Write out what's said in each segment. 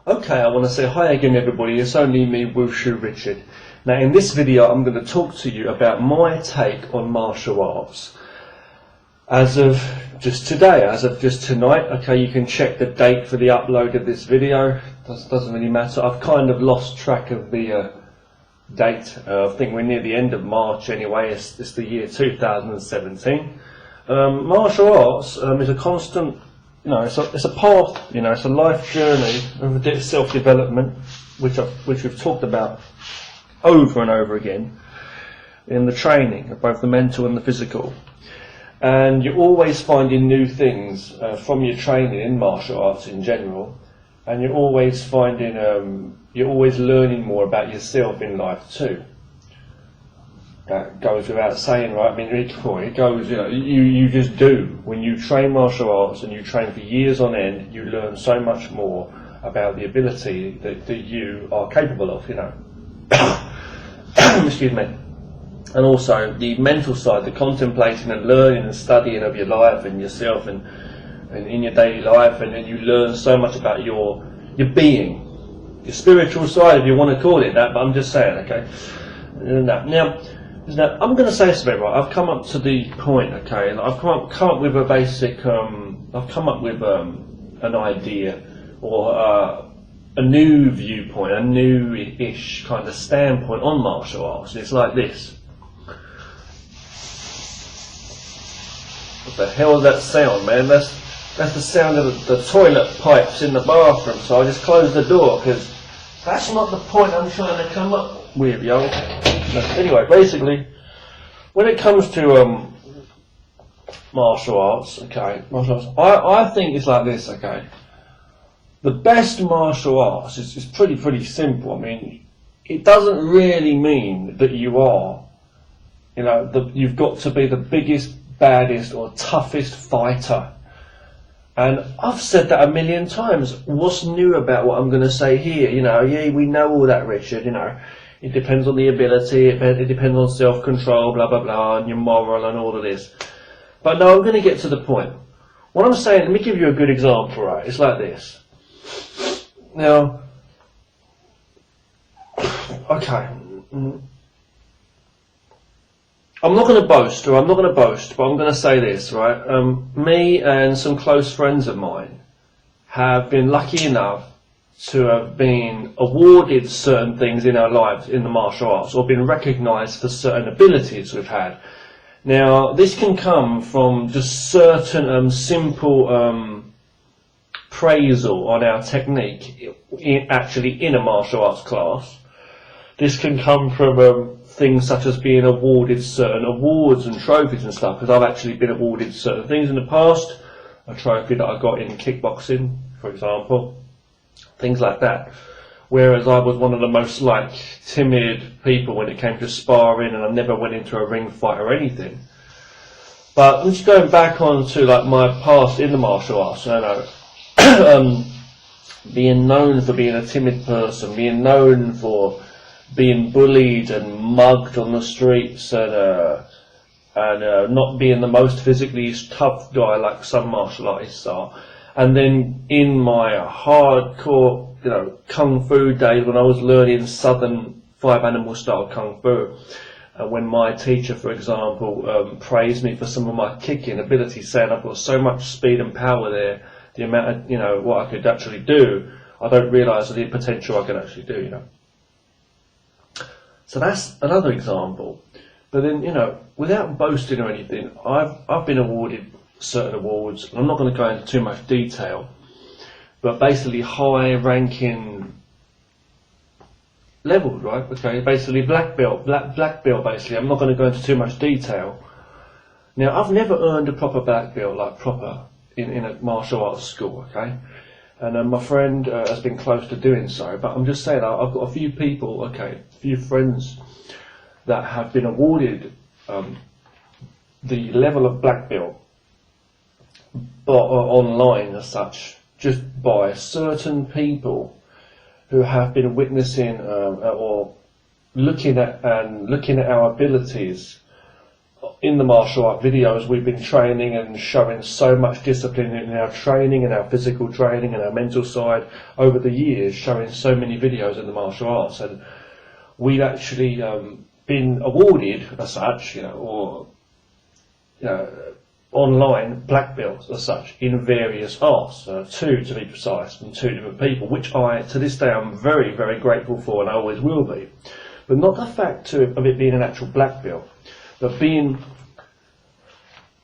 Okay, I want to say hi again everybody, it's only me, Wushu Richard. Now in this video I'm going to talk to you about my take on martial arts. As of just today, as of just tonight, okay, you can check the date for the upload of this video, doesn't really matter. I've kind of lost track of the date. I think we're near the end of March anyway, it's the year 2017. Martial arts is a constant, it's a path, it's a life journey of self-development, which we've talked about over and over again in the training of both the mental and the physical. And you're always finding new things from your training in martial arts in general, and you're always finding, you're always learning more about yourself in life too. That goes without saying, right? I mean, it goes, you just do. When you train martial arts and you train for years on end, you learn so much more about the ability that you are capable of, Excuse me. And also the mental side, the contemplating and learning and studying of your life and yourself and in your daily life, and then you learn so much about your being, your spiritual side, if you want to call it that, but I'm just saying, okay? Now, I'm going to say something, right? I've come up to the point, okay, and I've come up with a basic, I've come up with an idea or a new viewpoint, a new-ish kind of standpoint on martial arts. It's like this. What the hell is that sound, man? That's the sound of the toilet pipes in the bathroom, so I just closed the door, because that's not the point I'm trying to come up with, yo. Anyway, basically, when it comes to martial arts, okay, I think it's like this, okay. The best martial arts is pretty simple. I mean, it doesn't really mean that you are, you've got to be the biggest, baddest, or toughest fighter. And I've said that a million times. What's new about what I'm going to say here? Yeah, we know all that, Richard, It depends on the ability, it depends on self-control, blah, blah, blah, and your moral and all of this. But no, I'm going to get to the point. What I'm saying, let me give you a good example, right? It's like this. Now, okay, I'm not going to boast, but I'm going to say this, right? Me and some close friends of mine have been lucky enough to have been awarded certain things in our lives in the martial arts, or been recognised for certain abilities we've had. Now, this can come from just certain simple appraisal on our technique actually in a martial arts class. This can come from things such as being awarded certain awards and trophies and stuff, because I've actually been awarded certain things in the past. A trophy that I got in kickboxing, for example. Things like that. Whereas I was one of the most timid people when it came to sparring, and I never went into a ring fight or anything. But I'm just going back on to my past in the martial arts. Being known for being a timid person, being known for being bullied and mugged on the streets, and not being the most physically tough guy like some martial artists are. And then in my hardcore, kung fu days when I was learning Southern 5 Animal style kung fu, when my teacher, for example, praised me for some of my kicking abilities, saying I've got so much speed and power there, the amount of, what I could actually do, I don't realise the potential I can actually do, So that's another example. But then, without boasting or anything, I've been awarded certain awards, and I'm not going to go into too much detail, but basically high ranking levels, right? Okay, basically black belt, basically. I'm not going to go into too much detail. Now, I've never earned a proper black belt, proper, in a martial arts school, okay? And my friend has been close to doing so, but I'm just saying, I've got a few people, a few friends that have been awarded the level of black belt, but online as such, just by certain people who have been witnessing or looking at our abilities in the martial art videos, we've been training and showing so much discipline in our training and our physical training and our mental side over the years, showing so many videos in the martial arts, and we've actually been awarded as such, or online black belts as such in various arts, two to be precise, from two different people, which I, to this day, I'm very, very grateful for, and I always will be. But not the fact of it being an actual black belt, but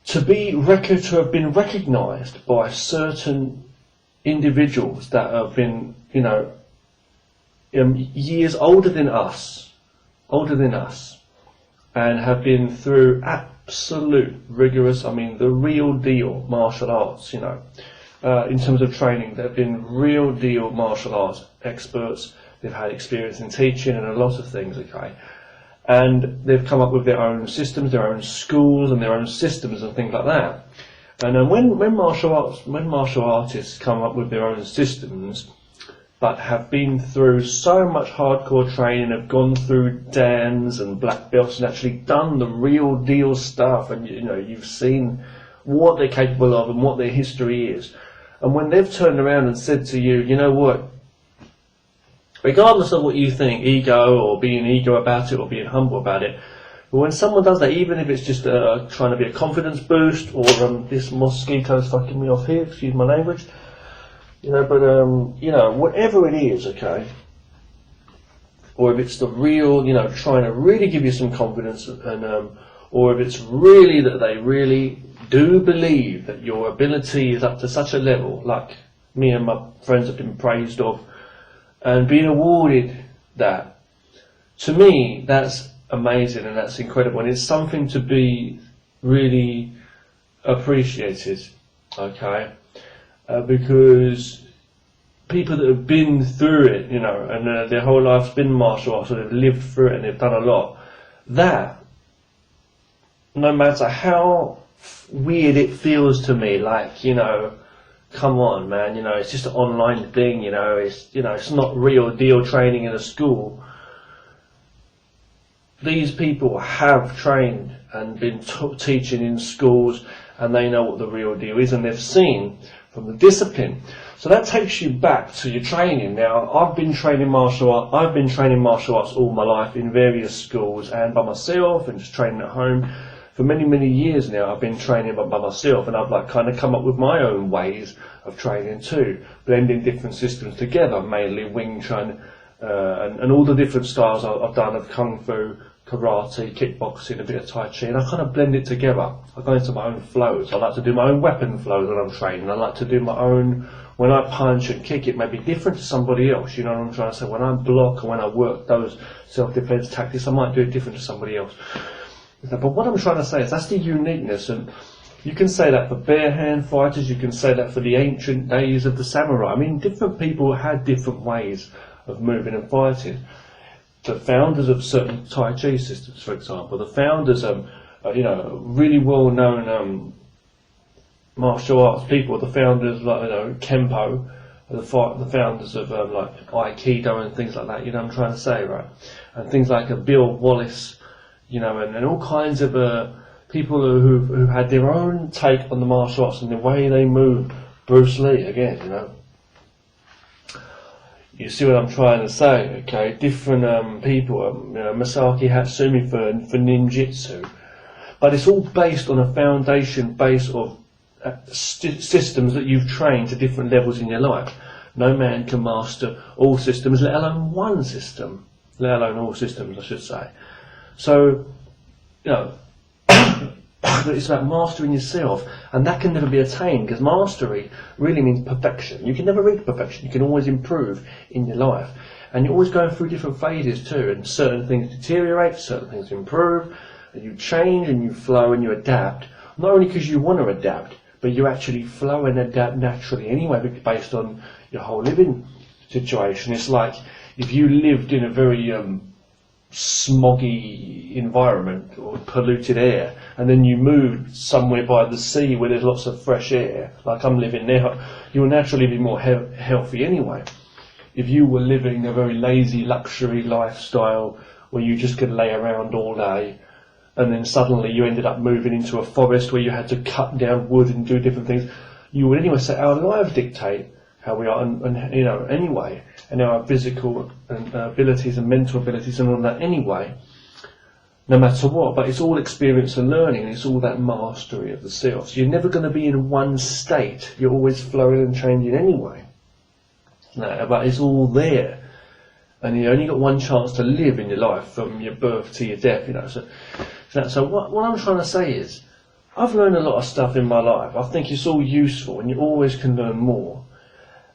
to have been recognised by certain individuals that have been, years older than us, and have been through absolute rigorous, the real deal martial arts, in terms of training. They've been real deal martial arts experts. They've had experience in teaching and a lot of things, okay? And they've come up with their own systems, their own schools and their own systems and things like that. And when martial artists come up with their own systems, but have been through so much hardcore training, have gone through DANs and black belts and actually done the real deal stuff, and you've seen what they're capable of and what their history is. And when they've turned around and said to you, you know what, regardless of what you think, ego or being ego about it or being humble about it, but when someone does that, even if it's just trying to be a confidence boost, or this mosquito's fucking me off here, excuse my language, whatever it is, okay, or if it's the real, trying to really give you some confidence, and or if it's really that they really do believe that your ability is up to such a level, like me and my friends have been praised of, and being awarded that, to me, that's amazing and that's incredible, and it's something to be really appreciated, okay? Because people that have been through it, and their whole life's been martial arts, so they've lived through it and they've done a lot, that, no matter how weird it feels to me, like, come on, man, it's just an online thing, it's not real deal training in a school. These people have trained and been teaching in schools, and they know what the real deal is, and they've seen from the discipline. So that takes you back to your training. Now, I've been training martial arts all my life in various schools and by myself, and just training at home. For many, many years now, I've been training by myself, and I've kind of come up with my own ways of training too, blending different systems together, mainly Wing Chun, and all the different styles I've done of Kung Fu, karate, kickboxing, a bit of Tai Chi, and I kind of blend it together. I go into my own flows. I like to do my own weapon flows when I'm training. I like to do my own, when I punch and kick, it may be different to somebody else, you know what I'm trying to say? When I block and when I work those self-defense tactics, I might do it different to somebody else. But what I'm trying to say is that's the uniqueness, and you can say that for bare hand fighters, you can say that for the ancient days of the samurai. Different people had different ways of moving and fighting. The founders of certain Tai Chi systems, for example, the founders of, really well-known martial arts people, the founders like, Kempo, the founders of like Aikido and things like that, what I'm trying to say, right? And things like Bill Wallace, and all kinds of people who had their own take on the martial arts and the way they move. Bruce Lee, again, You see what I'm trying to say, okay? Different people, Masaki Hatsumi for ninjutsu. But it's all based on a foundation base of systems that you've trained to different levels in your life. No man can master all systems, let alone one system. Let alone all systems, I should say. So, it's about mastering yourself, and that can never be attained, because mastery really means perfection. You can never reach perfection. You can always improve in your life, and you're always going through different phases too, and certain things deteriorate, certain things improve, and you change and you flow and you adapt, not only because you want to adapt, but you actually flow and adapt naturally anyway, based on your whole living situation. It's like if you lived in a very smoggy environment or polluted air, and then you moved somewhere by the sea where there's lots of fresh air, like I'm living there, you'll naturally be more healthy anyway. If you were living a very lazy luxury lifestyle where you just could lay around all day, and then suddenly you ended up moving into a forest where you had to cut down wood and do different things, you would anyway say our lives dictate how we are, and you know, anyway, and our physical abilities and mental abilities and all that anyway, no matter what. But it's all experience and learning, and it's all that mastery of the self. So you're never going to be in one state. You're always flowing and changing anyway. No, but it's all there, and you only got one chance to live in your life from your birth to your death. You know, so what I'm trying to say is, I've learned a lot of stuff in my life. I think it's all useful, and you always can learn more.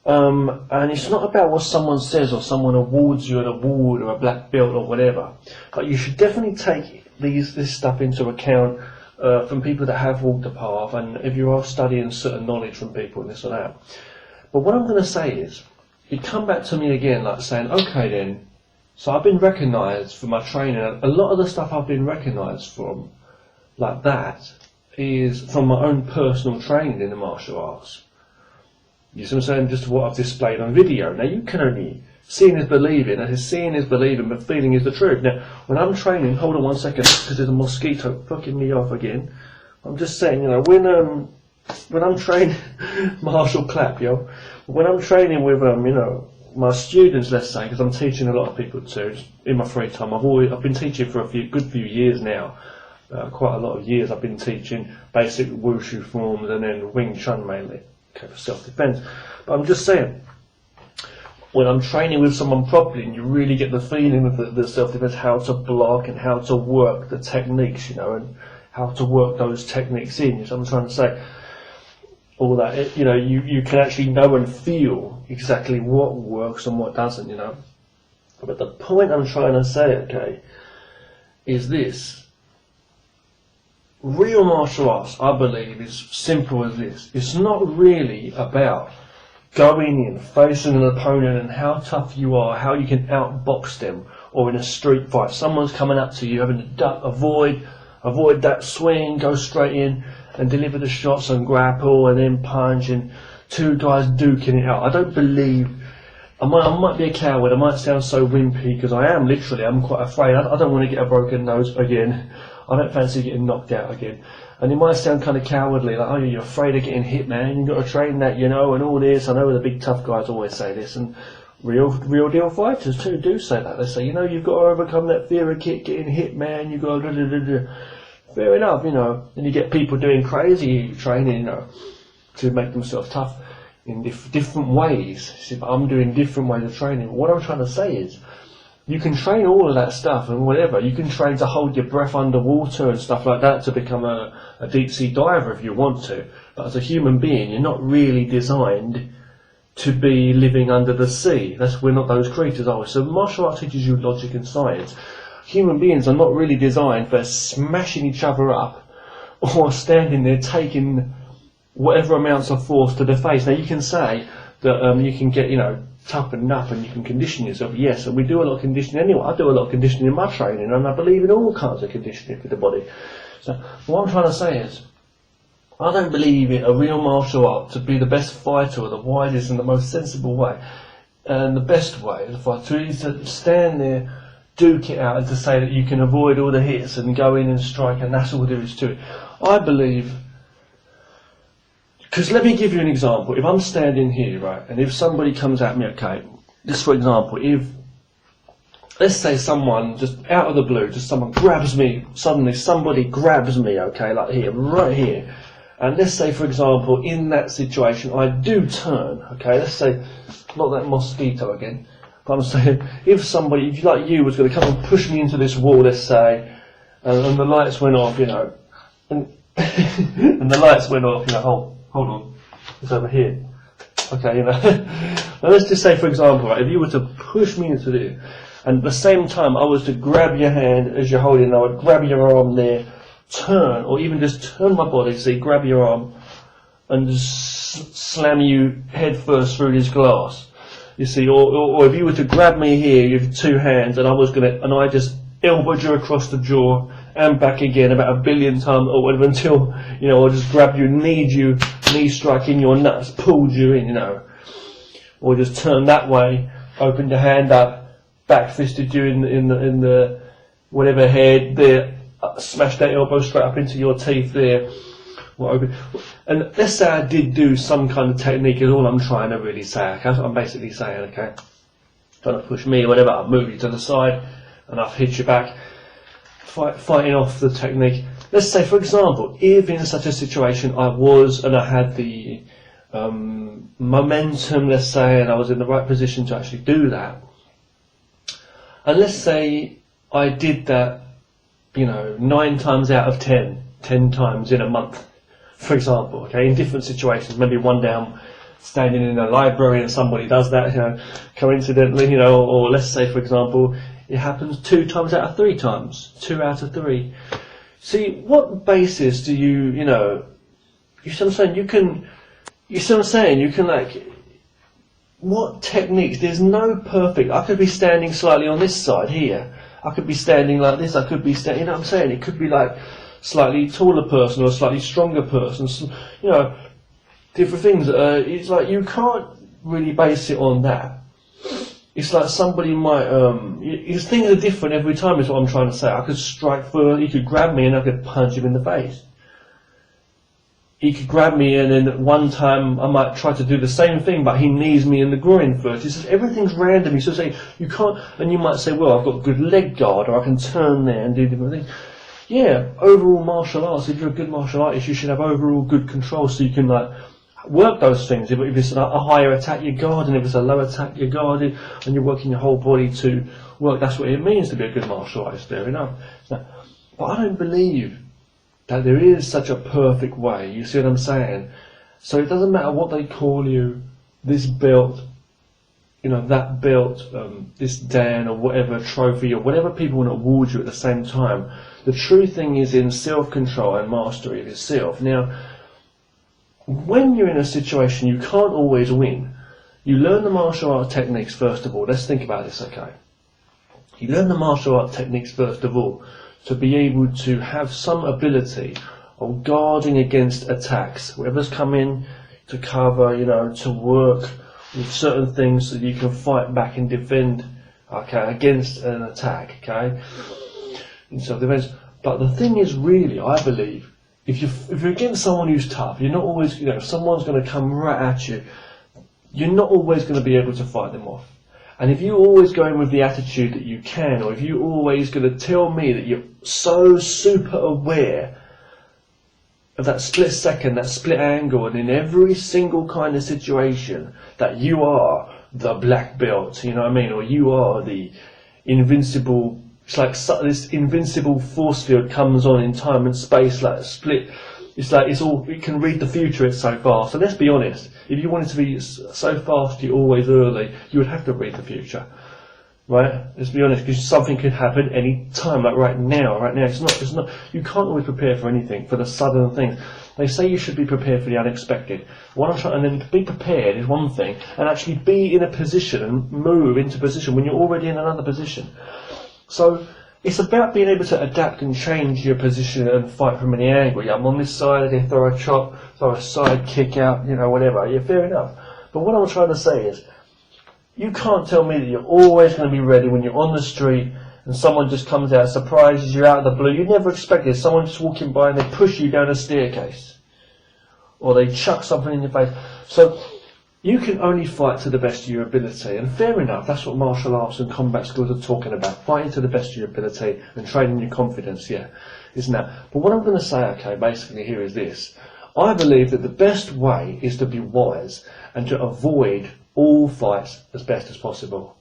And it's not about what someone says or someone awards you an award or a black belt or whatever. But you should definitely take this stuff into account from people that have walked the path, and if you are studying certain knowledge from people and this or that. But what I'm going to say is, you come back to me again like saying, okay then, so I've been recognised for my training. A lot of the stuff I've been recognised from, like that, is from my own personal training in the martial arts. You see what I'm saying? Just what I've displayed on video. Now you can only, seeing is believing, and seeing is believing, but feeling is the truth. Now, when I'm training, hold on one second, because there's a mosquito fucking me off again. I'm just saying, you know, when I'm training, Marshall clap, yo. When I'm training with, you know, my students, let's say, because I'm teaching a lot of people too, in my free time. I've been teaching for a good few years now. Quite a lot of years I've been teaching basic wushu forms and then Wing Chun mainly. Okay, for self-defense. But I'm just saying, when I'm training with someone properly and you really get the feeling of the self-defense, how to block and how to work the techniques, you know, and how to work those techniques in. You know what I'm trying to say? All that, you know, you can actually know and feel exactly what works and what doesn't, you know. But the point I'm trying to say, okay, is this. Real martial arts, I believe, is simple as this. It's not really about going in, facing an opponent and how tough you are, how you can outbox them, or in a street fight, someone's coming up to you, having to duck, avoid that swing, go straight in and deliver the shots and grapple and then punch, and two guys duking it out. I don't believe, I might be a coward, I might sound so wimpy, because I am literally, I'm quite afraid. I don't want to get a broken nose again. I don't fancy getting knocked out again. And it might sound kind of cowardly, like, oh, you're afraid of getting hit, man, you've got to train that, you know, and all this. I know the big tough guys always say this, and real deal fighters too do say that. They say, you know, you've got to overcome that fear of getting hit, man, you've got to... Fair enough, you know, and you get people doing crazy training, you know, to make themselves tough in different ways. See, but I'm doing different ways of training. What I'm trying to say is, you can train all of that stuff and whatever. You can train to hold your breath underwater and stuff like that to become a deep sea diver if you want to. But as a human being, you're not really designed to be living under the sea. We're not those creatures, are we? So martial art teaches you logic and science. Human beings are not really designed for smashing each other up or standing there taking whatever amounts of force to the face. Now you can say that you can get, you know, toughened up and you can condition yourself. Yes, and we do a lot of conditioning anyway. I do a lot of conditioning in my training, and I believe in all kinds of conditioning for the body. So what I'm trying to say is, I don't believe in a real martial art to be the best fighter or the wisest and the most sensible way. And the best way is to stand there, duke it out, and to say that you can avoid all the hits and go in and strike, and that's all there is to it. I believe, because let me give you an example. If I'm standing here, right, and if somebody comes at me, okay, just for example, if, let's say someone, just out of the blue, just someone grabs me, suddenly somebody grabs me, okay, like here, right here, and let's say, for example, in that situation, I do turn, okay, let's say, not that mosquito again, but I'm saying, if somebody, if like you, was going to come and push me into this wall, let's say, and the lights went off, you know, and, and the lights went off, you know, hold on, it's over here. Okay, you know. Now let's just say, for example, right, if you were to push me into this, and at the same time I was to grab your hand as you're holding it, I would grab your arm there, turn, or even just turn my body, so you grab your arm, and just slam you head first through this glass. You see, or if you were to grab me here with two hands, and I just elbowed you across the jaw and back again about 1 billion times or whatever, until, you know, I just grabbed you, knee strike in your nuts, pulled you in, you know, or just turn that way, opened your hand up, back fisted you in the whatever head there, smash that elbow straight up into your teeth there. And let's say I did do some kind of technique, is all I'm trying to really say. Okay? That's what I'm basically saying, okay? Trying to push me or whatever, I'll move you to the side and I'll hit you back. Fighting off the technique. Let's say, for example, if in such a situation I had the momentum, let's say, and I was in the right position to actually do that. And let's say I did that, 9 times out of 10 times in a month, for example, okay, in different situations. Maybe one day I'm standing in a library and somebody does that, coincidentally, or let's say, for example, it happens 2 times out of 3 times, 2 out of 3. See, what basis do you see what I'm saying? You see what I'm saying? You can, what techniques? There's no perfect. I could be standing slightly on this side here. I could be standing like this. I could be standing, you know what I'm saying? It could be like slightly taller person or a slightly stronger person, different things. It's like you can't really base it on that. It's like somebody might, things are different every time is what I'm trying to say. I could strike first, he could grab me and I could punch him in the face. He could grab me and then one time I might try to do the same thing but he knees me in the groin first. He says everything's random. He says you can't, and you might say, well, I've got good leg guard or I can turn there and do different things. Yeah, overall martial arts, if you're a good martial artist, you should have overall good control so you can work those things. If it's a higher attack, you're guarding. If it's a low attack, you're guarded, and you're working your whole body to work. That's what it means to be a good martial artist, fair enough. But I don't believe that there is such a perfect way. You see what I'm saying? So it doesn't matter what they call you, this belt, that belt, this Dan or whatever trophy or whatever people want to award you at the same time. The true thing is in self-control and mastery of yourself. Now, when you're in a situation you can't always win, you learn the martial art techniques first of all. Let's think about this, okay? You learn the martial art techniques first of all to be able to have some ability of guarding against attacks. Whatever's coming to cover, to work with certain things so you can fight back and defend, okay, against an attack, okay? In self-defense. But the thing is really, I believe, if you're against someone who's tough, you're not always, if someone's going to come right at you, you're not always going to be able to fight them off. And if you always go in with the attitude that you can, or if you're always going to tell me that you're so super aware of that split second, that split angle, and in every single kind of situation that you are the black belt, or you are the invincible. It's like this invincible force field comes on in time and space, like a split. It's like it can read the future, it's so fast. So let's be honest, if you wanted to be so fast you're always early, you would have to read the future. Right? Let's be honest, because something could happen any time, like right now. It's not, you can't always prepare for anything, for the sudden things. They say you should be prepared for the unexpected. And then to be prepared is one thing, and actually be in a position and move into position when you're already in another position. So it's about being able to adapt and change your position and fight from any angle. Yeah, I'm on this side, they throw a chop, throw a side kick out, whatever. Yeah, fair enough. But what I'm trying to say is, you can't tell me that you're always going to be ready when you're on the street and someone just comes out, surprises you out of the blue. You never expect it. Someone just walking by and they push you down a staircase. Or they chuck something in your face. So you can only fight to the best of your ability, and fair enough, that's what martial arts and combat skills are talking about, fighting to the best of your ability and training your confidence, isn't that? But what I'm going to say, okay, basically here is this. I believe that the best way is to be wise and to avoid all fights as best as possible.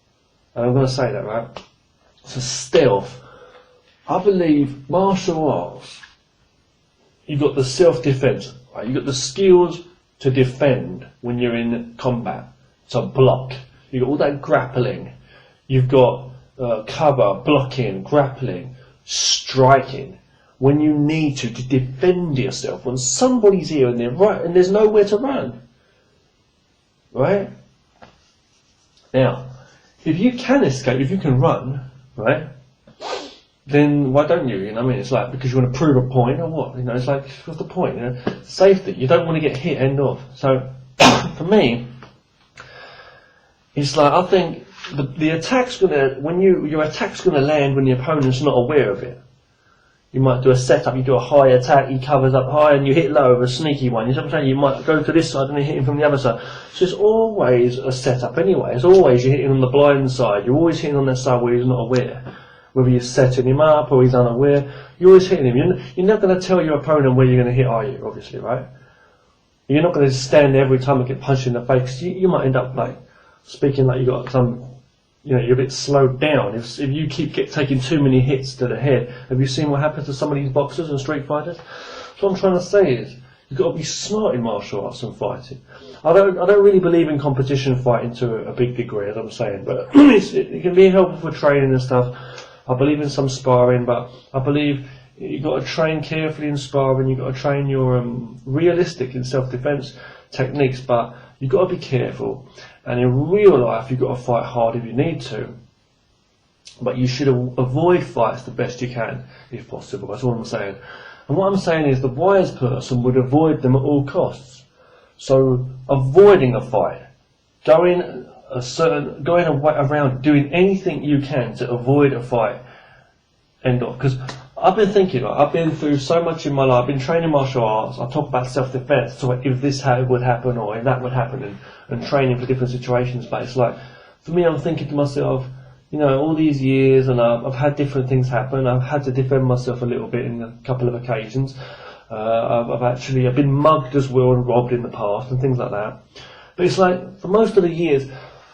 And I'm going to say that, right? So stealth. I believe martial arts, you've got the self-defense, right? You've got the skills to defend when you're in combat, to block. You've got all that grappling. You've got cover, blocking, grappling, striking. When you need to defend yourself, when somebody's here and they're right and there's nowhere to run. Right? Now, if you can escape, if you can run, right, then why don't you? It's like because you want to prove a point or what? It's like, what's the point? Safety. You don't want to get hit end off. So, for me, it's like I think the attack's your attack's gonna land when the opponent's not aware of it. You might do a setup, you do a high attack, he covers up high and you hit low with a sneaky one. You know what I'm saying? You might go to this side and hit him from the other side. So it's always a setup anyway. It's always you're hitting on the blind side. You're always hitting on that side where he's not aware. Whether you're setting him up or he's unaware, you're always hitting him. You're not going to tell your opponent where you're going to hit, are you? Obviously, right? You're not going to stand there every time and get punched in the face. You might end up like speaking like you got some, you know, you're a bit slowed down. If you keep taking too many hits to the head, have you seen what happens to some of these boxers and street fighters? So what I'm trying to say is, you've got to be smart in martial arts and fighting. I don't really believe in competition fighting to a big degree, as I'm saying, but it can be helpful for training and stuff. I believe in some sparring, but I believe you've got to train carefully in sparring. You've got to train your realistic in self-defense techniques, but you've got to be careful. And in real life, you've got to fight hard if you need to. But you should avoid fights the best you can, if possible. That's all I'm saying. And what I'm saying is the wise person would avoid them at all costs. So avoiding a fight, going around doing anything you can to avoid a fight, end off. Because I've been thinking, I've been through so much in my life. I've been training martial arts. I talk about self-defense, so if this would happen or if that would happen, and training for different situations. But it's like, for me, I'm thinking to myself, you know, all these years, and I've had different things happen. I've had to defend myself a little bit in a couple of occasions. I've been mugged as well and robbed in the past and things like that. But it's like, for most of the years,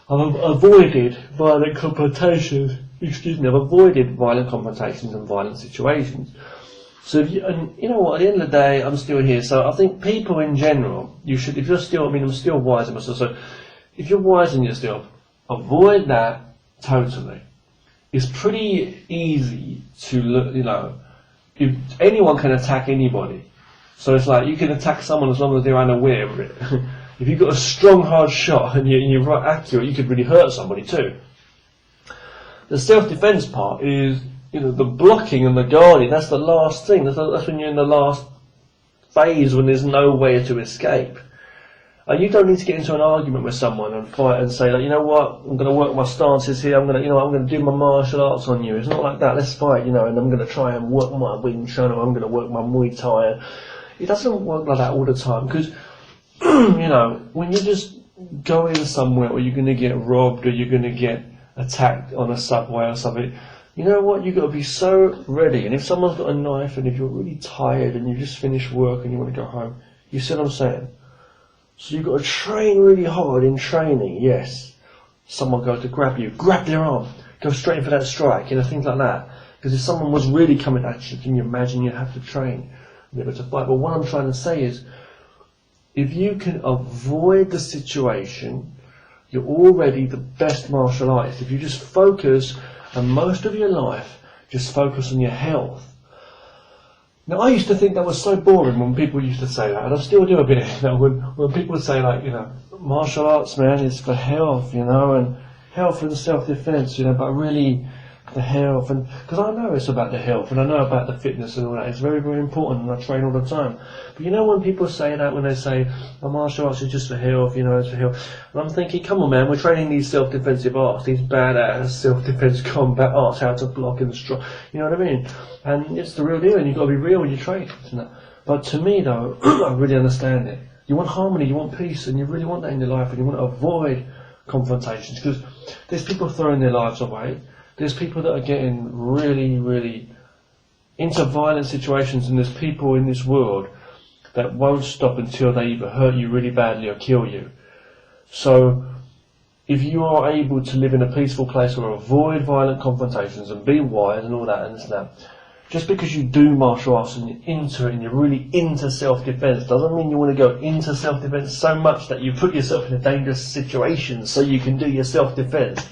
I've avoided violent confrontations. I've avoided violent confrontations and violent situations. So, and you know what, at the end of the day, I'm still here. So I think people in general, if you're still, I'm still wise in myself. So if you're wise in yourself, avoid that totally. It's pretty easy to look, you know, if anyone can attack anybody. So it's like, you can attack someone as long as they're unaware of it. If you've got a strong, hard shot and you're right accurate, you could really hurt somebody too. The self-defense part is, you know, the blocking and the guarding. That's the last thing. That's when you're in the last phase, when there's no way to escape. You don't need to get into an argument with someone and fight and say, like, you know what, I'm going to work my stances here. I'm going to do my martial arts on you. It's not like that. Let's fight, you know, and I'm going to try and work my Wing Chun, or I'm going to work my Muay Thai. It doesn't work like that all the time, because, you know, when you're just going somewhere where you're going to get robbed or you're going to get attacked on a subway or something, you know what, you've got to be so ready. And if someone's got a knife and if you're really tired and you just finished work and you want to go home, you see what I'm saying? So you've got to train really hard in training, yes. Someone goes to grab you, grab their arm, go straight in for that strike, you know, things like that. Because if someone was really coming at you, can you imagine you'd have to train never to fight? But what I'm trying to say is, if you can avoid the situation, you're already the best martial artist. If you just focus, and most of your life, just focus on your health. Now, I used to think that was so boring when people used to say that, and I still do a bit, you know, when people would say, like, you know, martial arts, man, is for health, you know, and health and self-defense, you know, but really the health, and because I know it's about the health, and I know about the fitness and all that. It's very, very important, and I train all the time. But you know, when people say that, when they say, oh, martial arts is just for health, you know, it's for health, and I'm thinking, come on, man, we're training these self-defensive arts, these badass self-defense combat arts, how to block and strike, you know what I mean? And it's the real deal, and you've got to be real when you train, isn't it? But to me, though, I really understand it. You want harmony, you want peace, and you really want that in your life, and you want to avoid confrontations, because there's people throwing their lives away. There's people that are getting really, really into violent situations, and there's people in this world that won't stop until they either hurt you really badly or kill you. So if you are able to live in a peaceful place or avoid violent confrontations and be wise and all that and that, just because you do martial arts and you're into it and you're really into self-defense doesn't mean you want to go into self-defense so much that you put yourself in a dangerous situation so you can do your self-defense.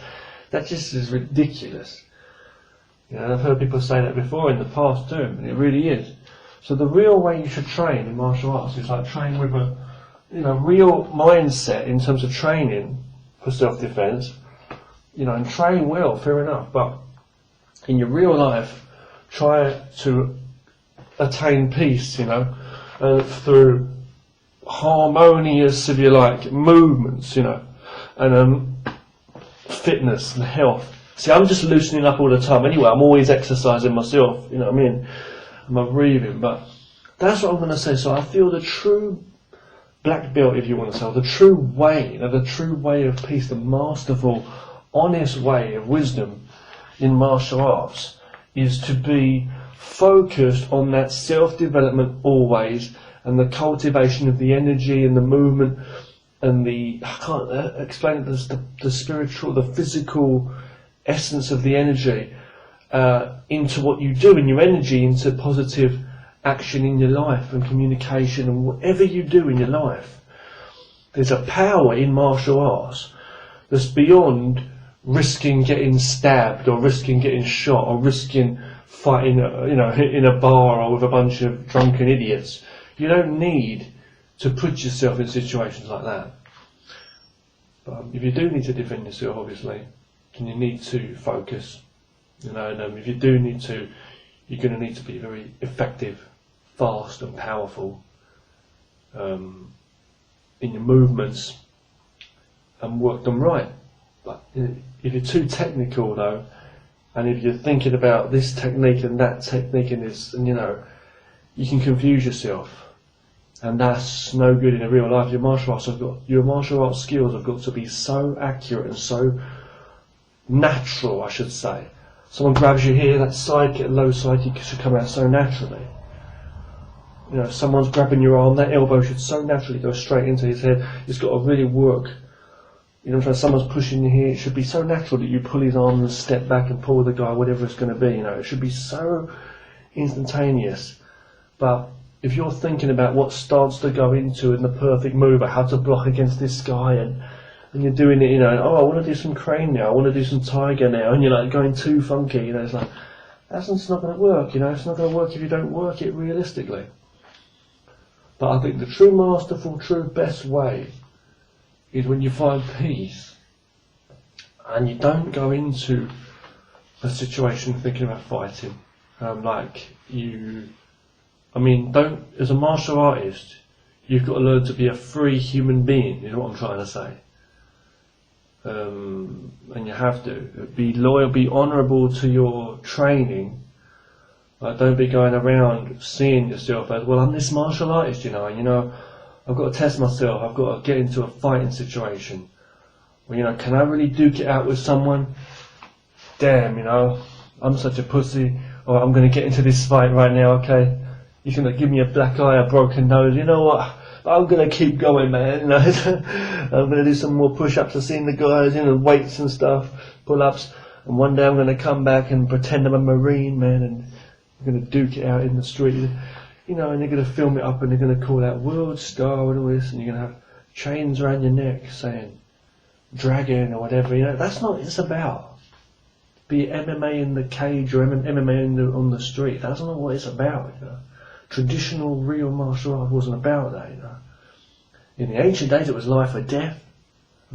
That just is ridiculous. You know, I've heard people say that before in the past too, and it really is. So the real way you should train in martial arts is like train with a, you know, real mindset in terms of training for self-defense, you know, and train well, fair enough, but in your real life, try to attain peace, you know, through harmonious, if you like, movements, you know, and fitness and health. See, I'm just loosening up all the time anyway. I'm always exercising myself, you know what I mean? my breathing, but that's what I'm going to say. So I feel the true black belt, if you want to say, the true way, the true way of peace, the masterful, honest way of wisdom in martial arts is to be focused on that self-development always, and the cultivation of the energy and the movement and the, I can't explain it, the spiritual, the physical essence of the energy into what you do, and your energy into positive action in your life and communication and whatever you do in your life. There's a power in martial arts that's beyond risking getting stabbed or risking getting shot or risking fighting, in a bar or with a bunch of drunken idiots. You don't need to put yourself in situations like that. But if you do need to defend yourself, obviously, then you need to focus. And if you do need to, you're going to need to be very effective, fast and powerful in your movements and work them right. But if you're too technical though, and if you're thinking about this technique and that technique and this, and you can confuse yourself, and that's no good in a real life. Your martial arts skills have got to be so accurate and so natural, I should say. Someone grabs you here, that side, low side, should come out so naturally. Someone's grabbing your arm, that elbow should so naturally go straight into his head. It's got to really work. Someone's pushing you here, it should be so natural that you pull his arm and step back and pull the guy, whatever it's going to be. It should be so instantaneous. But if you're thinking about what stance to go into and the perfect move, or how to block against this guy, and you're doing it, I want to do some crane now, I want to do some tiger now, and you're going too funky, it's like, that's not going to work, it's not going to work if you don't work it realistically. But I think the true masterful, true best way is when you find peace and you don't go into a situation thinking about fighting. As a martial artist, you've got to learn to be a free human being, is what I'm trying to say. And you have to be loyal, be honourable to your training. Don't be going around seeing yourself as, well, I'm this martial artist, I've got to test myself, I've got to get into a fighting situation. Well, can I really duke it out with someone? Damn, I'm such a pussy, or I'm going to get into this fight right now, okay? You're going to give me a black eye, a broken nose, you know what? I'm going to keep going, man. I'm going to do some more push-ups. I've seen the guys, weights and stuff, pull-ups. And one day I'm going to come back and pretend I'm a Marine, man, and I'm going to duke it out in the street. And they're going to film it up and they're going to call out World Star and all this, and you're going to have chains around your neck saying Dragon or whatever. That's not what it's about. Be it MMA in the cage or MMA on the street. That's not what it's about, Traditional, real martial art wasn't about that, In the ancient days, it was life or death.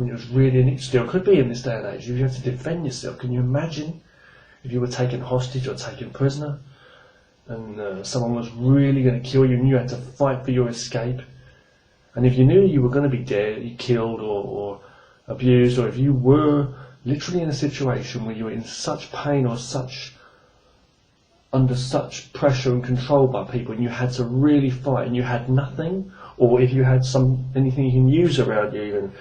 It was really, and it still could be in this day and age. You have to defend yourself. Can you imagine if you were taken hostage or taken prisoner, and someone was really going to kill you, and you had to fight for your escape? And if you knew you were going to be dead, killed, or abused, or if you were literally in a situation where you were in such pain or under such pressure and control by people, and you had to really fight, and you had nothing, or if you had anything you can use around you even,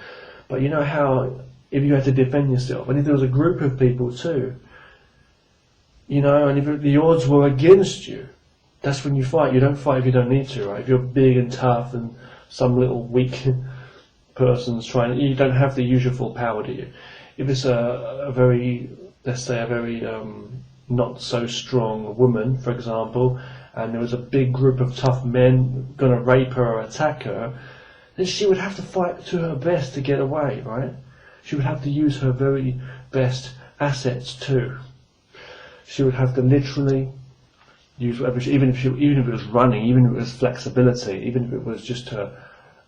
but how if you had to defend yourself, and if there was a group of people too, and if the odds were against you, that's when you fight. You don't fight if you don't need to, right? If you're big and tough and some little weak person's you don't have to use your full power, do you? If it's a very not so strong woman, for example, and there was a big group of tough men going to rape her or attack her, then she would have to fight to her best to get away, right? She would have to use her very best assets too. She would have to literally use whatever, even if it was running, even if it was flexibility, even if it was just her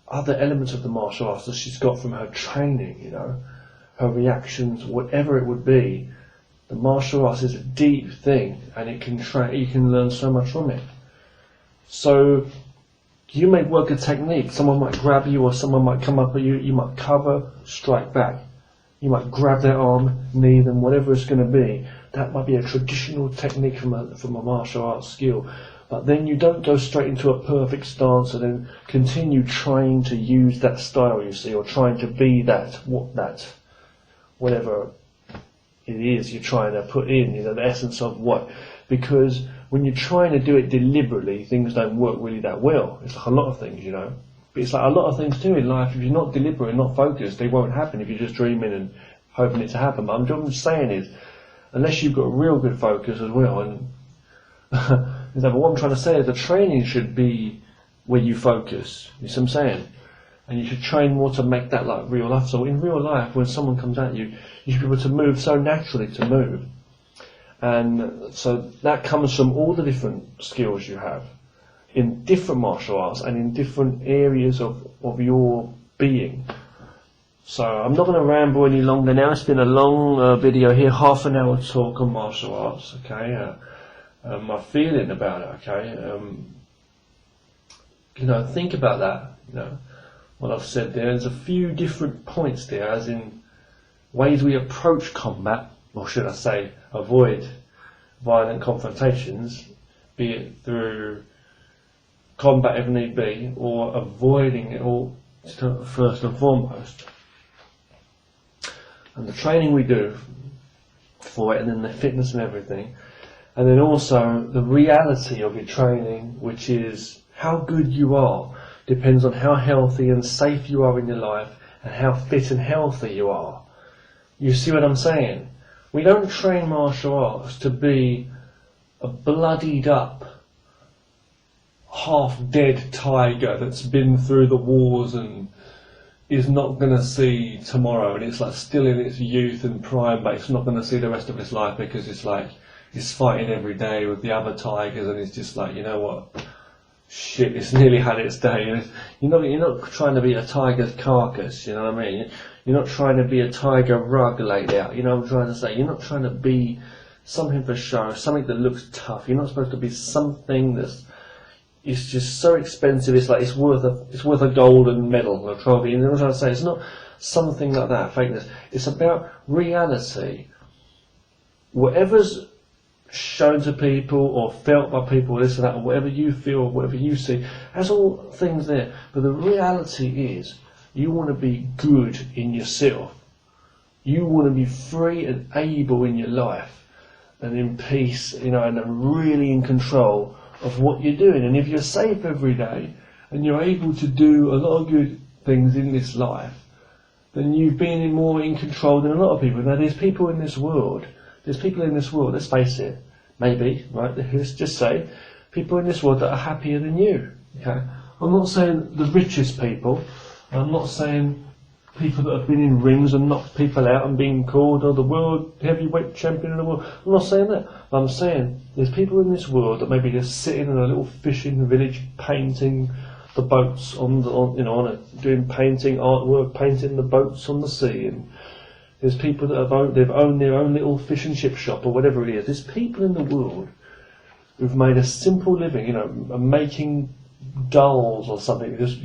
other elements of the martial arts that she's got from her training, her reactions, whatever it would be. The martial arts is a deep thing, and you can learn so much from it. So you may work a technique. Someone might grab you, or someone might come up at you. You might cover, strike back. You might grab their arm, knee them, whatever it's going to be. That might be a traditional technique from a martial arts skill. But then you don't go straight into a perfect stance and then continue trying to use that style, you see, or trying to be whatever it is you're trying to put in, the essence of what. Because when you're trying to do it deliberately, things don't work really that well. It's like a lot of things, But it's like a lot of things too in life. If you're not deliberate and not focused, they won't happen if you're just dreaming and hoping it to happen. But what I'm saying is, unless you've got real good focus as well, and but what I'm trying to say is the training should be where you focus. You see what I'm saying? And you should train more to make that like real life. So in real life, when someone comes at you, you should be able to move so naturally to move. And so that comes from all the different skills you have in different martial arts and in different areas of your being. So I'm not going to ramble any longer now. It's been a long video here, half an hour talk on martial arts, okay? My feeling about it, okay? Think about that, what I've said there. There's a few different points there, as in ways we approach combat, or should I say, avoid violent confrontations, be it through combat if need be, or avoiding it all first and foremost. And the training we do for it, and then the fitness and everything, and then also the reality of your training, which is how good you are, depends on how healthy and safe you are in your life and how fit and healthy you are. You see what I'm saying? We don't train martial arts to be a bloodied up, half-dead tiger that's been through the wars and is not going to see tomorrow, and it's like still in its youth and prime, but it's not going to see the rest of its life because it's like it's fighting every day with the other tigers, and it's just like, you know what, shit, it's nearly had its day. You're not trying to be a tiger's carcass, you know what I mean? You're not trying to be a tiger rug laid out, you know what I'm trying to say? You're not trying to be something for show, something that looks tough. You're not supposed to be something it's just so expensive. It's like it's worth a golden medal or a trophy. You know what I'm trying to say? It's not something like that, fakeness. It's about reality. Whatever's shown to people or felt by people, this and that, or whatever you feel, whatever you see, that's all things there. But the reality is, you want to be good in yourself. You want to be free and able in your life, and in peace, and really in control of what you're doing. And if you're safe every day and you're able to do a lot of good things in this life, then you've been more in control than a lot of people. Now there's people in this world, let's face it, maybe, right, let's just say, people in this world that are happier than you, okay? I'm not saying the richest people, I'm not saying people that have been in rings and knocked people out and been called the world heavyweight champion of the world. I'm not saying that. I'm saying there's people in this world that maybe just sitting in a little fishing village painting the boats doing painting artwork, painting the boats on the sea. And there's people that they've owned their own little fish and chip shop or whatever it is. There's people in the world who've made a simple living, making dolls or something, just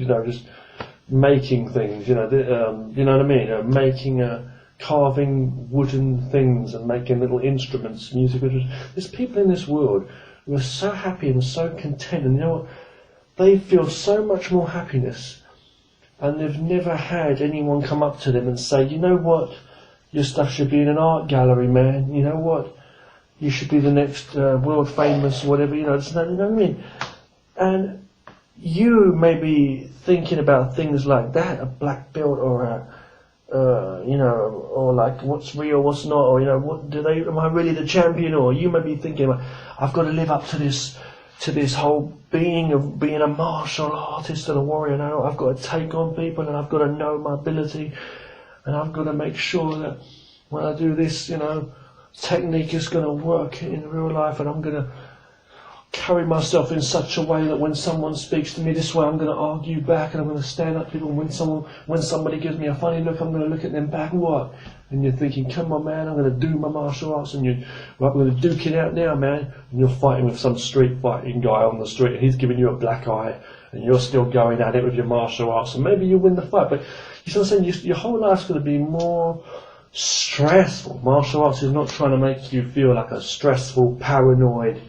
making things, you know what I mean? Carving wooden things and making little instruments, music. There's people in this world who are so happy and so content, and you know what? They feel so much more happiness, and they've never had anyone come up to them and say, you know what? Your stuff should be in an art gallery, man. You know what? You should be the next world famous, whatever. You know what I mean? And you may be thinking about things like that, a black belt or or like what's real, what's not, or am I really the champion? Or you may be thinking, I've got to live up to this whole being of being a martial artist and a warrior. Now I've got to take on people, and I've got to know my ability, and I've got to make sure that when I do this, technique is going to work in real life, and I'm going to carry myself in such a way that when someone speaks to me this way, I'm going to argue back, and I'm going to stand up to people. When somebody gives me a funny look, I'm going to look at them back. What? And you're thinking, come on, man, I'm going to do my martial arts, and I'm going to duke it out now, man. And you're fighting with some street fighting guy on the street, and he's giving you a black eye, and you're still going at it with your martial arts, and maybe you win the fight. But you see what I'm saying? Your whole life's going to be more stressful. Martial arts is not trying to make you feel like a stressful, paranoid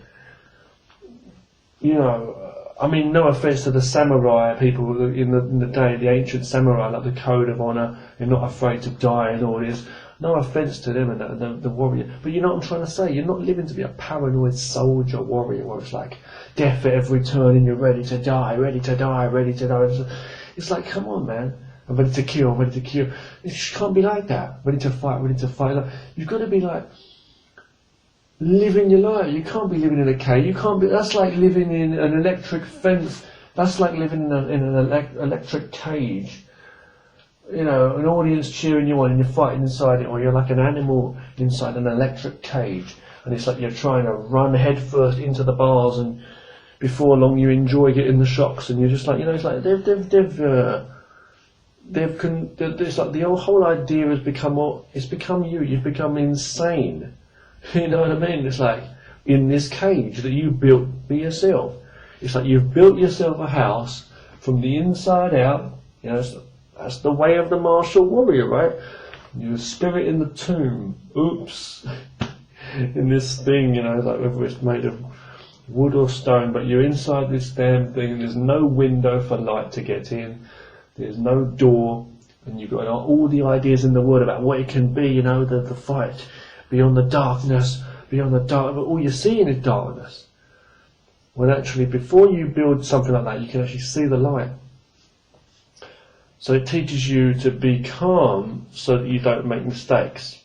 you know, I mean, no offence to the samurai people in the day, the ancient samurai, like the code of honour, you're not afraid to die and all this. No offence to them and the warrior. But you know what I'm trying to say? You're not living to be a paranoid soldier warrior where it's like death at every turn and you're ready to die, ready to die, ready to die. It's like, come on, man. I'm ready to kill, I'm ready to kill. You can't be like that. Ready to fight, ready to fight. Like, you've got to be like, living your life. You can't be living in a cave. You can't be. That's like living in an electric fence. That's like living in an electric cage. You know, an audience cheering you on and you're fighting inside it, or you're like an animal inside an electric cage, and it's like you're trying to run headfirst into the bars, and before long you enjoy getting the shocks, and you're just like, you know, it's like it's like the whole idea has become, it's become you've become insane. You know what I mean? It's like in this cage that you built for yourself. It's like you've built yourself a house from the inside out. You know, that's the way of the martial warrior, right? You're a spirit in the tomb. Oops. In this thing, you know, like whether it's made of wood or stone, but you're inside this damn thing, and there's no window for light to get in. There's no door, and you've got all the ideas in the world about what it can be, you know, the fight beyond the darkness, beyond the dark, but all you're seeing is darkness. When actually, before you build something like that, you can actually see the light. So it teaches you to be calm so that you don't make mistakes,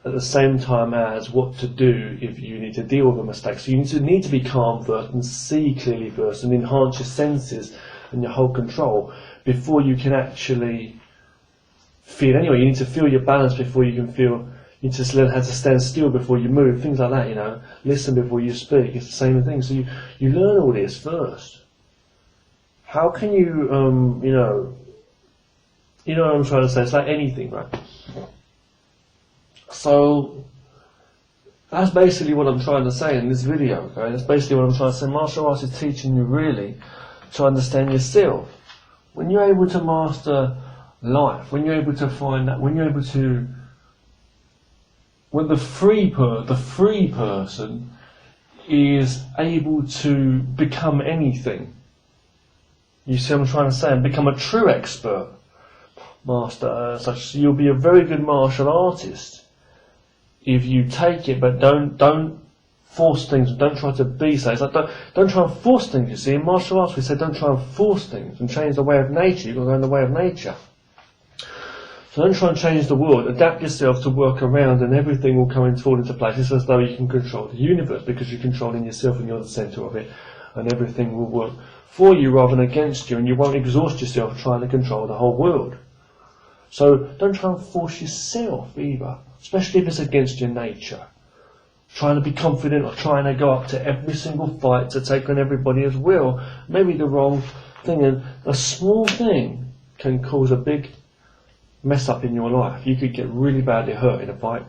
at the same time as what to do if you need to deal with a mistake. So you need to be calm first and see clearly first and enhance your senses and your whole control before you can actually feel. Anyway, you need to feel your balance before you can feel. You just learn how to stand still before you move, things like that, you know. Listen before you speak, it's the same thing. So you learn all this first. How can you, you know what I'm trying to say? It's like anything, right? So that's basically what I'm trying to say in this video, okay? That's basically what I'm trying to say. Martial arts is teaching you really to understand yourself. When you're able to master life, when you're able to find that, when you're able to, when the free person is able to become anything. You see what I'm trying to say? And become a true expert, master, such. You'll be a very good martial artist if you take it, but don't force things. Don't try to be so. It's like don't try and force things. You see, in martial arts we say don't try and force things and change the way of nature. You've got to go in the way of nature. So don't try and change the world. Adapt yourself to work around, and everything will fall into place. It's as though you can control the universe, because you're controlling yourself and you're the centre of it, and everything will work for you rather than against you, and you won't exhaust yourself trying to control the whole world. So don't try and force yourself either, especially if it's against your nature. Trying to be confident or trying to go up to every single fight to take on everybody as well, maybe the wrong thing, and a small thing can cause a big mess up in your life. You could get really badly hurt in a fight,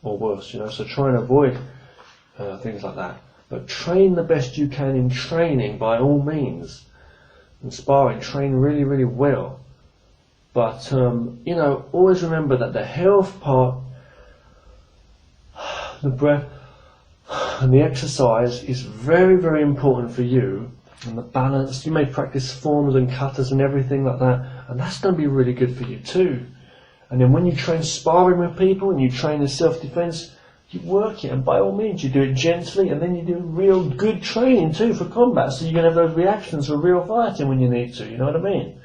or worse, you know. So try and avoid things like that. But train the best you can in training, by all means. In sparring, train really, really well. But you know, always remember that the health part, the breath, and the exercise is very, very important for you. And the balance. You may practice forms and katas and everything like that, and that's going to be really good for you too. And then when you train sparring with people and you train in self-defense, you work it, and by all means you do it gently, and then you do real good training too for combat, so you're going to have those reactions for real fighting when you need to, you know what I mean?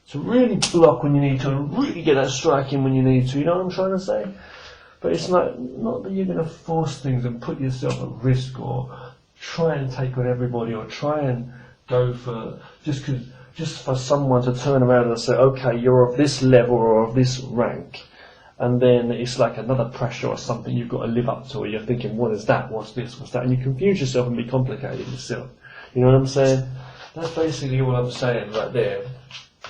So really block when you need to, and really get that strike in when you need to, you know what I'm trying to say? But it's like, not that you're going to force things and put yourself at risk, or try and take on everybody, or try and go for, just for someone to turn around and say, okay, you're of this level or of this rank, and then it's like another pressure or something you've got to live up to, or you're thinking, what is that, what's this, what's that, and you confuse yourself and be complicated yourself. You know what I'm saying? That's basically what I'm saying right there.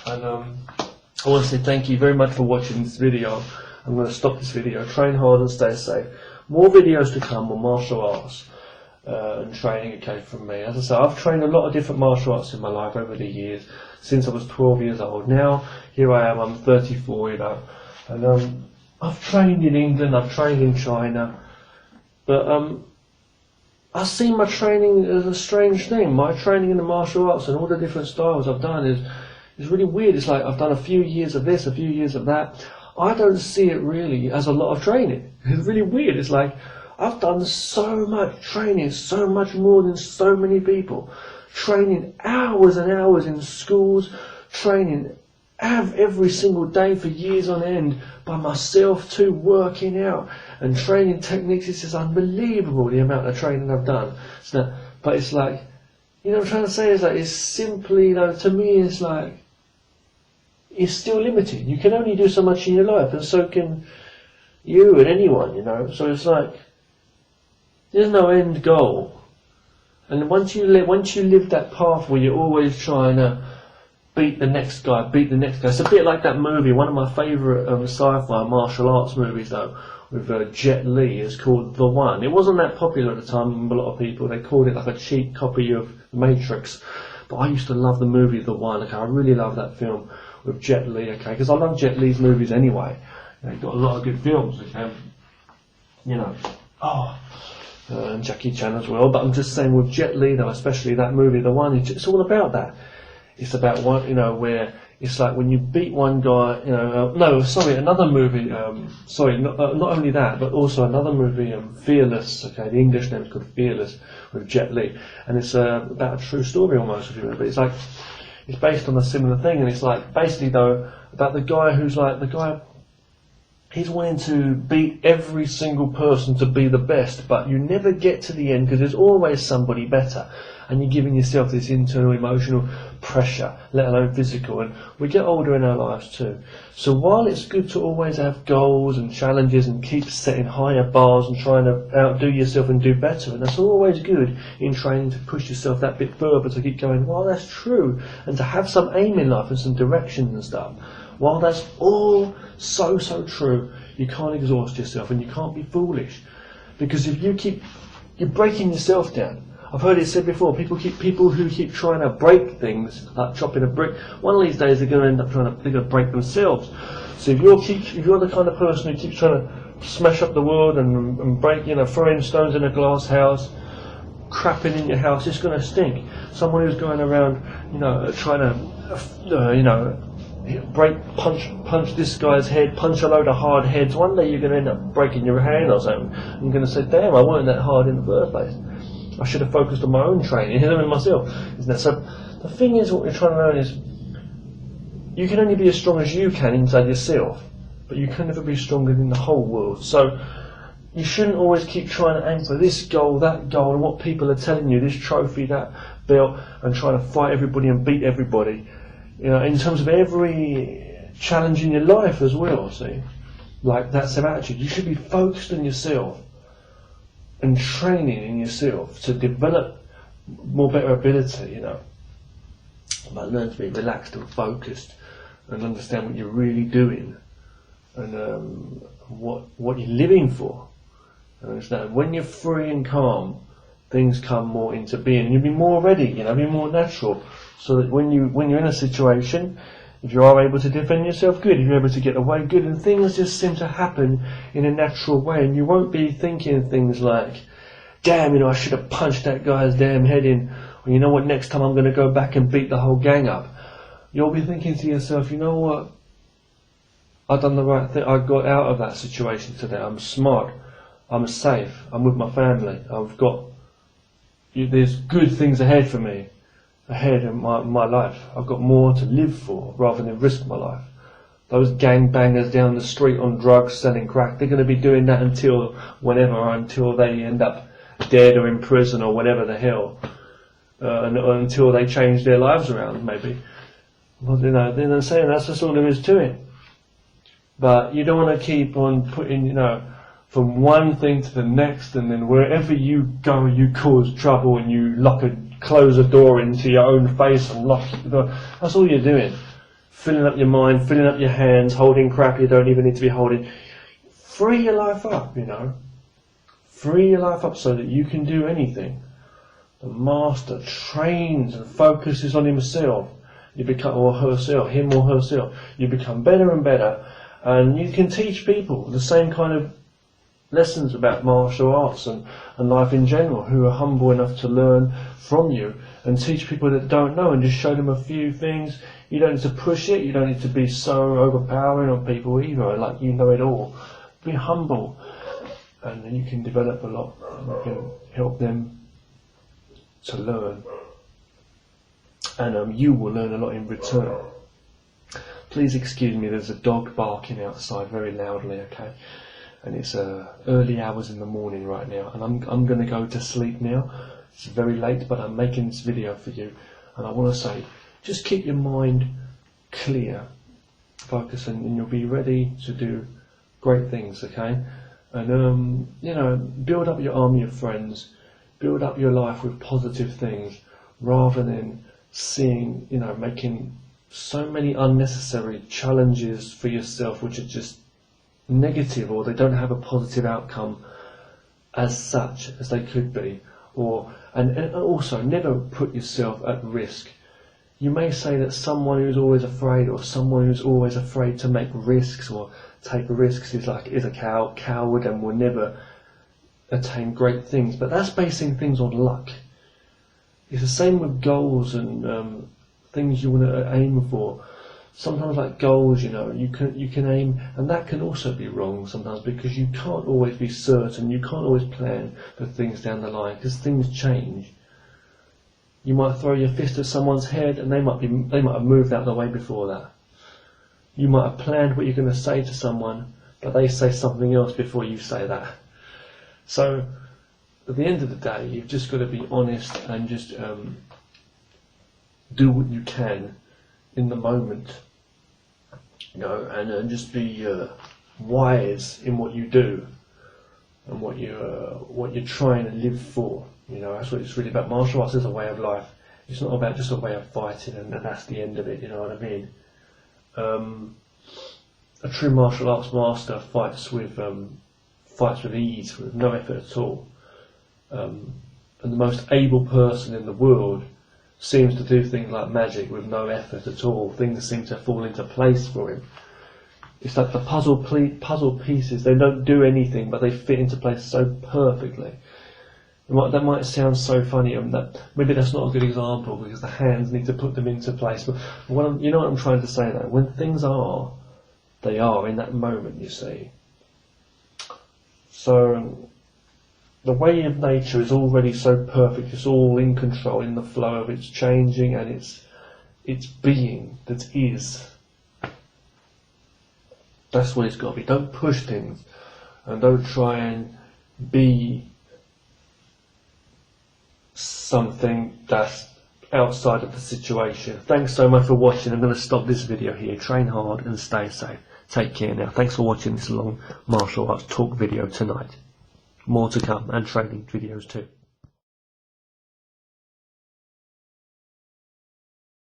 And I want to say thank you very much for watching this video. I'm going to stop this video. Train hard and stay safe. More videos to come on martial arts and training, okay, from me. As I say, I've trained a lot of different martial arts in my life over the years, since I was 12 years old. Now, here I am, I'm 34, you know, and I've trained in England, I've trained in China, but I see my training as a strange thing. My training in the martial arts and all the different styles I've done is really weird. It's like I've done a few years of this, a few years of that. I don't see it really as a lot of training. It's really weird. It's like I've done so much training, so much more than so many people. Training hours and hours in schools, training every single day for years on end by myself too, working out and training techniques. It's just unbelievable the amount of training I've done. But it's like, you know what I'm trying to say is like, it's simply, you know, to me it's like, it's still limited. You can only do so much in your life, and so can you and anyone, you know. So it's like, there's no end goal. And once you live that path where you're always trying to beat the next guy, it's a bit like that movie, one of my favourite sci-fi martial arts movies though, with Jet Li, is called The One. It wasn't that popular at the time, a lot of people, they called it like a cheap copy of The Matrix. But I used to love the movie The One. Okay, I really love that film with Jet Li, okay, because I love Jet Li's movies anyway. They've got a lot of good films, okay, you know. And Jackie Chan as well. But I'm just saying with Jet Li though, especially that movie, The One, it's all about that. It's about one, you know, where it's like when you beat one guy, you know. Another movie. Not only that, but also another movie, Fearless. Okay, the English name is called Fearless with Jet Li, and it's about a true story almost, if you remember. It's like it's based on a similar thing, and it's like basically though about the guy. He's wanting to beat every single person to be the best, but you never get to the end because there's always somebody better. And you're giving yourself this internal emotional pressure, let alone physical. And we get older in our lives too. So while it's good to always have goals and challenges and keep setting higher bars and trying to outdo yourself and do better, and that's always good in training to push yourself that bit further to keep going, well, that's true. And to have some aim in life and some direction and stuff. While that's all so true, you can't exhaust yourself and you can't be foolish. Because if you're breaking yourself down. I've heard it said before, people who keep trying to break things, like chopping a brick, one of these days they're going to end up they're going to break themselves. So if you're the kind of person who keeps trying to smash up the wood and break, you know, throwing stones in a glass house, crapping in your house, it's going to stink. Someone who's going around, you know, trying to, punch this guy's head, punch a load of hard heads, one day you're going to end up breaking your hand or something. And you're going to say, damn, I weren't that hard in the first place. I should have focused on my own training, and myself. Isn't it? So the thing is, what we're trying to learn is, you can only be as strong as you can inside yourself, but you can never be stronger than the whole world. So you shouldn't always keep trying to aim for this goal, that goal, and what people are telling you, this trophy, that belt, and trying to fight everybody and beat everybody. You know, in terms of every challenge in your life as well, see? Like, that's an attitude. You should be focused on yourself and training in yourself to develop more better ability, you know. But learn to be relaxed and focused and understand what you're really doing and what you're living for. And understand when you're free and calm, things come more into being. You'll be more ready, you know, be more natural. So that when you're in a situation, if you are able to defend yourself, good. If you're able to get away, good. And things just seem to happen in a natural way. And you won't be thinking things like, damn, you know, I should have punched that guy's damn head in. Or, you know what, next time I'm going to go back and beat the whole gang up. You'll be thinking to yourself, you know what, I've done the right thing. I got out of that situation today. I'm smart. I'm safe. I'm with my family. There's good things ahead for me. Ahead in my life. I've got more to live for rather than risk my life. Those gangbangers down the street on drugs selling crack, they're going to be doing that until they end up dead or in prison or whatever the hell, until they change their lives around, maybe. Well, you know, they're saying that's just all there is to it. But you don't want to keep on putting, you know, from one thing to the next, and then wherever you go, you cause trouble and you close a door into your own face and lock the door. That's all you're doing. Filling up your mind, filling up your hands, holding crap you don't even need to be holding. Free your life up, you know. Free your life up so that you can do anything. The master trains and focuses on himself. You become, or herself, him or herself. You become better and better, and you can teach people the same kind of lessons about martial arts and life in general, who are humble enough to learn from you and teach people that don't know, and just show them a few things. You don't need to push it, you don't need to be so overpowering on people either, like you know it all. Be humble, and then you can develop a lot, and you can help them to learn, and you will learn a lot in return. Please excuse me, there's a dog barking outside very loudly, okay? And it's early hours in the morning right now, and I'm going to go to sleep now. It's very late, but I'm making this video for you, and I want to say, just keep your mind clear, focus, and you'll be ready to do great things, okay? And you know, build up your army of friends, build up your life with positive things, rather than seeing, you know, making so many unnecessary challenges for yourself which are just negative, or they don't have a positive outcome as such as they could be. And also never put yourself at risk. You may say that someone who's always afraid, or someone who's always afraid to make risks or take risks is a coward and will never attain great things, but that's basing things on luck. It's the same with goals and things you want to aim for. Sometimes, like goals, you know, you can aim, and that can also be wrong sometimes, because you can't always be certain, you can't always plan for things down the line, because things change. You might throw your fist at someone's head, and they might have moved out of the way before that. You might have planned what you're going to say to someone, but they say something else before you say that. So at the end of the day, you've just got to be honest and just do what you can in the moment, you know, and just be wise in what you do and what you're trying to live for. You know, that's what it's really about. Martial arts is a way of life. It's not about just a way of fighting and that's the end of it. You know what I mean? A true martial arts master fights with ease, with no effort at all. And the most able person in the world seems to do things like magic with no effort at all. Things seem to fall into place for him. It's like the puzzle pieces. They don't do anything, but they fit into place so perfectly. That might sound so funny, and maybe that's not a good example because the hands need to put them into place. But you know what I'm trying to say, though. When things are, they are in that moment. You see. So the way of nature is already so perfect. It's all in control, in the flow of its changing and its being that is. That's what it's got to be. Don't push things, and don't try and be something that's outside of the situation. Thanks so much for watching. I'm going to stop this video here. Train hard and stay safe. Take care now. Thanks for watching this long martial arts talk video tonight. More to come, and training videos too.